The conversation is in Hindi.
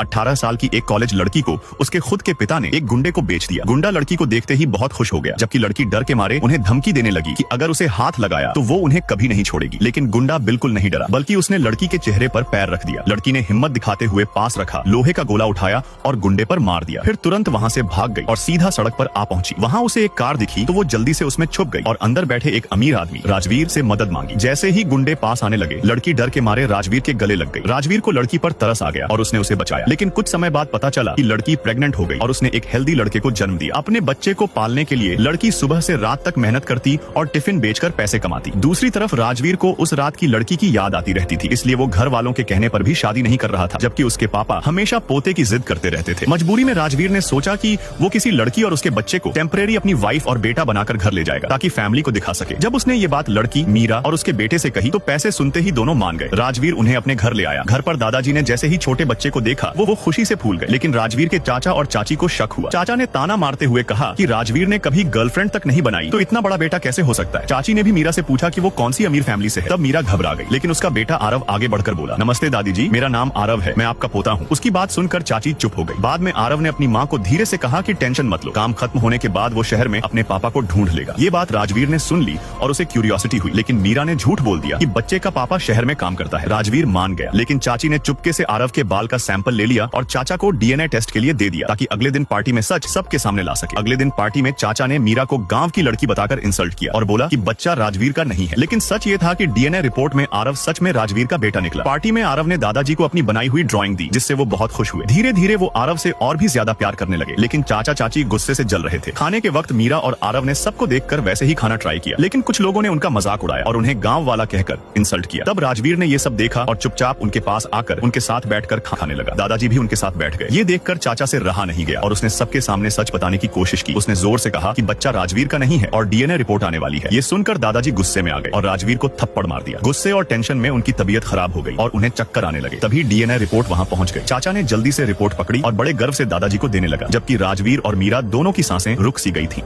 18 साल की एक कॉलेज लड़की को उसके खुद के पिता ने एक गुंडे को बेच दिया। गुंडा लड़की को देखते ही बहुत खुश हो गया, जबकि लड़की डर के मारे उन्हें धमकी देने लगी कि अगर उसे हाथ लगाया तो वो उन्हें कभी नहीं छोड़ेगी। लेकिन गुंडा बिल्कुल नहीं डरा, बल्कि उसने लड़की के चेहरे पर पैर रख दिया। लड़की ने हिम्मत दिखाते हुए पास रखा, लोहे का गोला उठाया और गुंडे पर मार दिया। फिर तुरंत वहाँ से भाग गई और सीधा सड़क पर आ पहुंची। वहाँ उसे एक कार दिखी तो वो जल्दी से उसमें छुप गई और अंदर बैठे एक अमीर आदमी राजवीर से मदद मांगी। जैसे ही गुंडे पास आने लगे, लड़की डर के मारे राजवीर के गले लग गई। राजवीर को लड़की पर तरस आ गया और उसने उसे बचाया। लेकिन कुछ समय बाद पता चला कि लड़की प्रेग्नेंट हो गई और उसने एक हेल्दी लड़के को जन्म दिया। अपने बच्चे को पालने के लिए लड़की सुबह से रात तक मेहनत करती और टिफिन बेचकर पैसे कमाती। दूसरी तरफ राजवीर को उस रात की लड़की की याद आती रहती थी, इसलिए वो घर वालों के कहने पर भी शादी नहीं कर रहा था, जबकि उसके पापा हमेशा पोते की जिद करते रहते थे। मजबूरी में राजवीर ने सोचा कि वो किसी लड़की और उसके बच्चे को टेम्परेरी अपनी वाइफ और बेटा बनाकर घर ले जाएगा ताकि फैमिली को दिखा सके। जब उसने ये बात लड़की, मीरा और उसके बेटे से कही तो पैसे सुनते ही दोनों मान गए। राजवीर उन्हें अपने घर ले आया। घर पर दादाजी ने जैसे ही छोटे बच्चे को देखा वो खुशी से फूल गए। लेकिन राजवीर के चाचा और चाची को शक हुआ। चाचा ने ताना मारते हुए कहा कि राजवीर ने कभी गर्लफ्रेंड तक नहीं बनाई तो इतना बड़ा बेटा कैसे हो सकता है। चाची ने भी मीरा से पूछा कि वो कौन सी अमीर फैमिली से है। तब मीरा घबरा गई, लेकिन उसका बेटा आरव आगे बढ़कर बोला, नमस्ते दादी जी, मेरा नाम आरव है, मैं आपका पोता हूँ। उसकी बात सुनकर चाची चुप हो गई। बाद में आरव ने अपनी माँ को धीरे से कहा कि टेंशन मत लो, काम खत्म होने के बाद वो शहर में अपने पापा को ढूंढ लेगा। ये बात राजवीर ने सुन ली और उसे क्यूरियोसिटी हुई, लेकिन मीरा ने झूठ बोल दिया कि बच्चे का पापा शहर में काम करता है। राजवीर मान गया, लेकिन चाची ने चुपके से आरव के बाल का सैंपल ले लिया और चाचा को डीएनए टेस्ट के लिए दे दिया ताकि अगले दिन पार्टी में सच सबके सामने ला सके। अगले दिन पार्टी में चाचा ने मीरा को गांव की लड़की बताकर इंसल्ट किया और बोला कि बच्चा राजवीर का नहीं है। लेकिन सच ये था कि डीएनए रिपोर्ट में आरव सच में राजवीर का बेटा निकला। पार्टी में आरव ने दादाजी को अपनी बनाई हुई ड्राइंग दी, जिससे वो बहुत खुश हुए। धीरे धीरे वो आरव से और भी ज्यादा प्यार करने लगे, लेकिन चाचा चाची गुस्से से जल रहे थे। खाने के वक्त मीरा और आरव ने सबको देखकर वैसे ही खाना ट्राई किया, लेकिन कुछ लोगों ने उनका मजाक उड़ाया और उन्हें गांव वाला कहकर इंसल्ट किया। तब राजवीर ने ये सब देखा और चुपचाप उनके पास आकर उनके साथ बैठकर खाने लगा। दादाजी भी उनके साथ बैठ गए। ये देखकर चाचा से रहा नहीं गया और उसने सबके सामने सच बताने की कोशिश की। उसने जोर से कहा कि बच्चा राजवीर का नहीं है और डीएनए रिपोर्ट आने वाली है। ये सुनकर दादाजी गुस्से में आ गए और राजवीर को थप्पड़ मार दिया। गुस्से और टेंशन में उनकी तबीयत खराब हो गई और उन्हें चक्कर आने लगे। तभी डीएनए रिपोर्ट वहाँ पहुँच गई। चाचा ने जल्दी से रिपोर्ट पकड़ी और बड़े गर्व से दादाजी को देने लगा, जबकि राजवीर और मीरा दोनों की सांसें रुक सी गई थी।